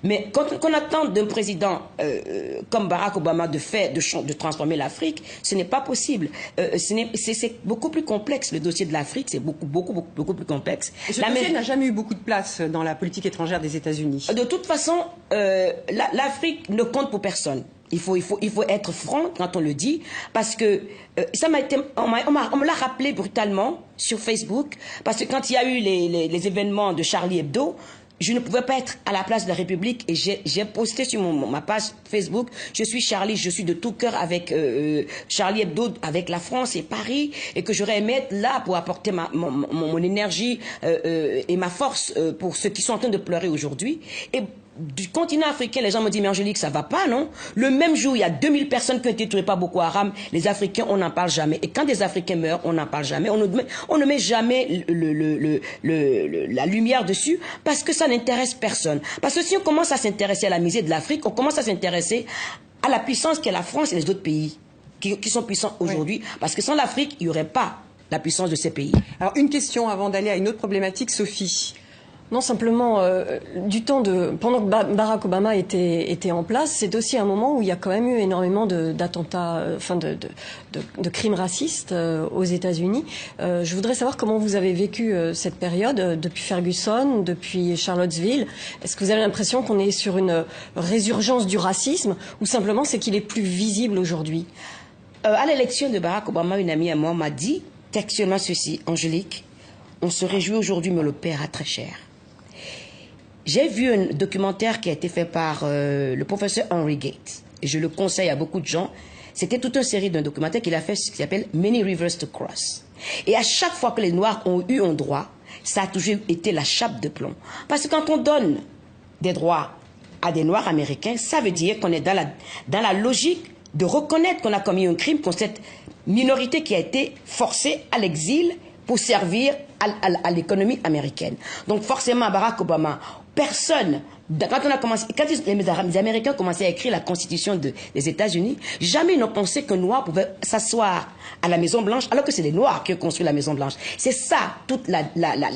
Mais quand on attend d'un président comme Barack Obama de transformer l'Afrique, ce n'est pas possible. C'est beaucoup plus complexe. Le dossier de l'Afrique, c'est beaucoup plus complexe. Et ce dossier n'a jamais eu beaucoup de place dans la politique étrangère des États-Unis. De toute façon, l'Afrique ne compte pour personne. Il faut être franc quand on le dit, parce que on me l'a rappelé brutalement sur Facebook, parce que quand il y a eu les événements de Charlie Hebdo, je ne pouvais pas être à la place de la République et j'ai posté sur ma page Facebook, je suis Charlie, je suis de tout cœur avec Charlie Hebdo, avec la France et Paris, et que j'aurais aimé être là pour apporter mon énergie et ma force pour ceux qui sont en train de pleurer aujourd'hui. Et du continent africain, les gens me disent, mais Angélique, ça va pas, non? Le même jour, il y a 2000 personnes qui ont été tuées par Boko Haram. Les Africains, on n'en parle jamais. Et quand des Africains meurent, on n'en parle jamais. On ne met jamais la lumière dessus parce que ça n'intéresse personne. Parce que si on commence à s'intéresser à la misère de l'Afrique, on commence à s'intéresser à la puissance qu'est la France et les autres pays qui sont puissants aujourd'hui. Oui. Parce que sans l'Afrique, il n'y aurait pas la puissance de ces pays. Alors, une question avant d'aller à une autre problématique, Sophie. Non, simplement, pendant que Barack Obama était en place, c'est aussi un moment où il y a quand même eu énormément d'attentats, de crimes racistes aux États-Unis. Je voudrais savoir comment vous avez vécu cette période, depuis Ferguson, depuis Charlottesville. Est-ce que vous avez l'impression qu'on est sur une résurgence du racisme, ou simplement c'est qu'il est plus visible aujourd'hui? À l'élection de Barack Obama, une amie à moi m'a dit textuellement ceci: Angélique, on se réjouit aujourd'hui, mais le paiera très cher. J'ai vu un documentaire qui a été fait par le professeur Henry Gates, et je le conseille à beaucoup de gens. C'était toute une série d'un documentaire qu'il a fait qui s'appelle Many Rivers to Cross. Et à chaque fois que les Noirs ont eu un droit, ça a toujours été la chape de plomb. Parce que quand on donne des droits à des Noirs américains, ça veut dire qu'on est dans la logique de reconnaître qu'on a commis un crime contre cette minorité qui a été forcée à l'exil pour servir à l'économie américaine. Donc forcément, Barack Obama, personne, quand les Américains ont commencé à écrire la Constitution des États-Unis, jamais ils n'ont pensé qu'un Noir pouvait s'asseoir à la Maison-Blanche, alors que c'est les Noirs qui ont construit la Maison-Blanche. C'est ça, toute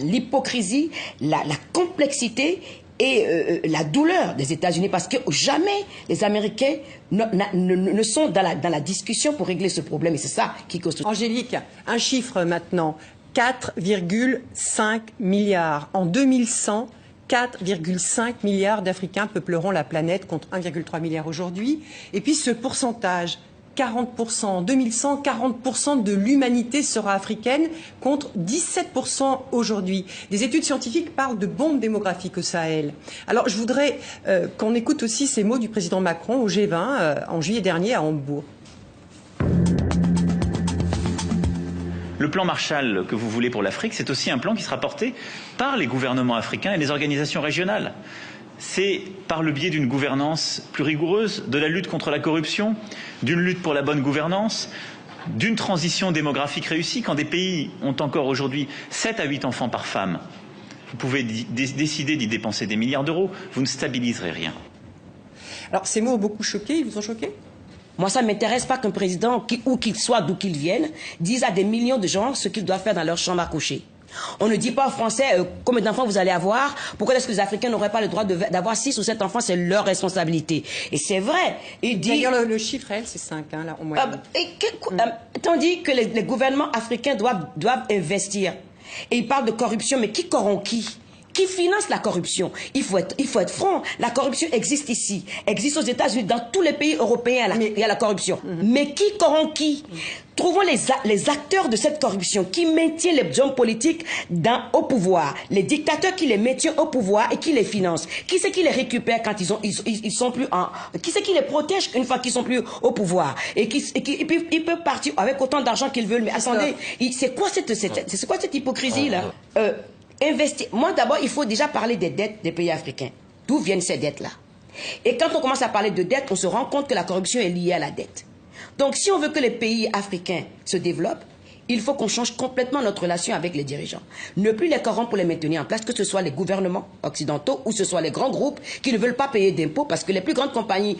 l'hypocrisie, la complexité et la douleur des États-Unis, parce que jamais les Américains ne sont dans la discussion pour régler ce problème, et c'est ça qui constitue. Angélique, un chiffre maintenant, 4,5 milliards. En 2100, 4,5 milliards d'Africains peupleront la planète contre 1,3 milliard aujourd'hui. Et puis ce pourcentage, 40%. En 2100, 40% de l'humanité sera africaine contre 17% aujourd'hui. Des études scientifiques parlent de bombe démographique au Sahel. Alors je voudrais qu'on écoute aussi ces mots du président Macron au G20 en juillet dernier à Hambourg. Le plan Marshall que vous voulez pour l'Afrique, c'est aussi un plan qui sera porté par les gouvernements africains et les organisations régionales. C'est par le biais d'une gouvernance plus rigoureuse, de la lutte contre la corruption, d'une lutte pour la bonne gouvernance, d'une transition démographique réussie. Quand des pays ont encore aujourd'hui 7 à 8 enfants par femme, vous pouvez décider d'y dépenser des milliards d'euros, vous ne stabiliserez rien. Alors ces mots ont beaucoup choqué, ils vous ont choqué ? Moi, ça ne m'intéresse pas qu'un président, où qu'il soit, d'où qu'il vienne, dise à des millions de gens ce qu'ils doivent faire dans leur chambre à coucher. On ne dit pas aux Français combien d'enfants vous allez avoir. Pourquoi est-ce que les Africains n'auraient pas le droit d'avoir 6 ou 7 enfants? C'est leur responsabilité. Et c'est vrai. D'ailleurs, le chiffre, elle, c'est 5, hein, là, au moins. Tandis que les gouvernements africains doivent investir. Et ils parlent de corruption, mais qui corrompt qui? Qui finance la corruption? Il faut être franc. La corruption existe ici, existe aux États-Unis, dans tous les pays européens, il y a la corruption. Mais qui corrompt qui? Trouvons les acteurs de cette corruption qui maintiennent les hommes politiques au pouvoir, les dictateurs qui les maintiennent au pouvoir et qui les financent. Qui c'est qui les récupère quand ils sont plus en... Qui c'est qui les protège une fois qu'ils sont plus au pouvoir? Et puis ils peuvent partir avec autant d'argent qu'ils veulent. Mais attendez, c'est quoi cette hypocrisie-là? Moi, d'abord, il faut déjà parler des dettes des pays africains. D'où viennent ces dettes-là? Et quand on commence à parler de dettes, on se rend compte que la corruption est liée à la dette. Donc, si on veut que les pays africains se développent, il faut qu'on change complètement notre relation avec les dirigeants. Ne plus les corrompre pour les maintenir en place, que ce soit les gouvernements occidentaux ou ce soit les grands groupes qui ne veulent pas payer d'impôts, parce que les plus grandes compagnies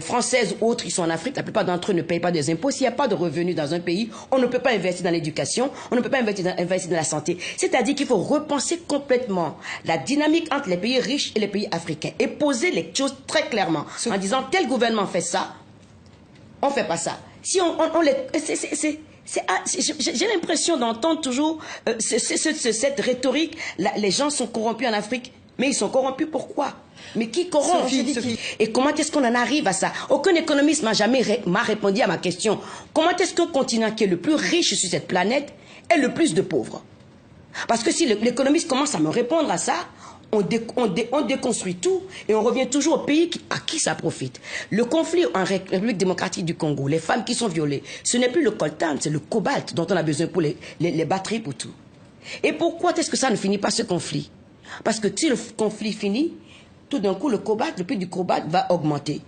françaises ou autres, ils sont en Afrique, la plupart d'entre eux ne payent pas des impôts. S'il n'y a pas de revenus dans un pays, on ne peut pas investir dans l'éducation, on ne peut pas investir dans la santé. C'est-à-dire qu'il faut repenser complètement la dynamique entre les pays riches et les pays africains et poser les choses très clairement en disant tel gouvernement fait ça, on ne fait pas ça. Si on les... J'ai l'impression d'entendre toujours cette rhétorique. Les gens sont corrompus en Afrique, mais ils sont corrompus pourquoi? Mais qui corrompt? Et comment est-ce qu'on en arrive à ça? Aucun économiste m'a répondu à ma question. Comment est-ce qu'un continent qui est le plus riche sur cette planète est le plus de pauvres? Parce que si l'économiste commence à me répondre à ça, on déconstruit tout et on revient toujours au pays à qui ça profite. Le conflit en République démocratique du Congo, les femmes qui sont violées, ce n'est plus le coltan, c'est le cobalt dont on a besoin pour les batteries, pour tout. Et pourquoi est-ce que ça ne finit pas ce conflit? Parce que si le conflit finit, tout d'un coup le prix du cobalt va augmenter.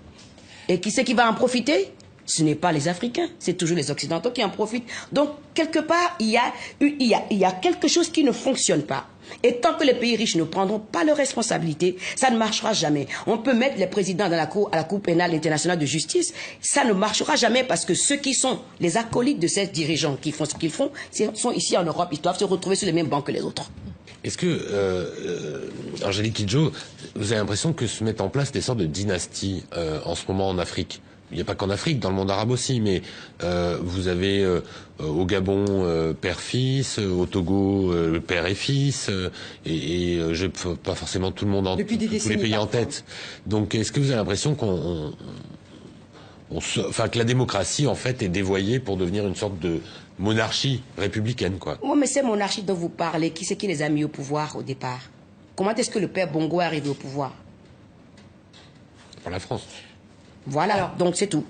Et qui c'est qui va en profiter? Ce n'est pas les Africains, c'est toujours les Occidentaux qui en profitent. Donc, quelque part, il y a quelque chose qui ne fonctionne pas. Et tant que les pays riches ne prendront pas leurs responsabilités, ça ne marchera jamais. On peut mettre les présidents à la Cour pénale internationale de justice, ça ne marchera jamais parce que ceux qui sont les acolytes de ces dirigeants qui font ce qu'ils font, sont ici en Europe, ils doivent se retrouver sur les mêmes bancs que les autres. Est-ce que, Angélique Kidjo, vous avez l'impression que se mettent en place des sortes de dynasties en ce moment en Afrique? Il n'y a pas qu'en Afrique, dans le monde arabe aussi, mais vous avez au Gabon père-fils, au Togo père et fils, et je pas forcément tout le monde tous les pays en tête. Donc, est-ce que vous avez l'impression que la démocratie en fait est dévoyée pour devenir une sorte de monarchie républicaine, quoi? Oui, mais ces monarchies dont vous parlez, qui c'est qui les a mis au pouvoir au départ? Comment est-ce que le père Bongo est arrivé au pouvoir? Par la France. Voilà, donc c'est tout.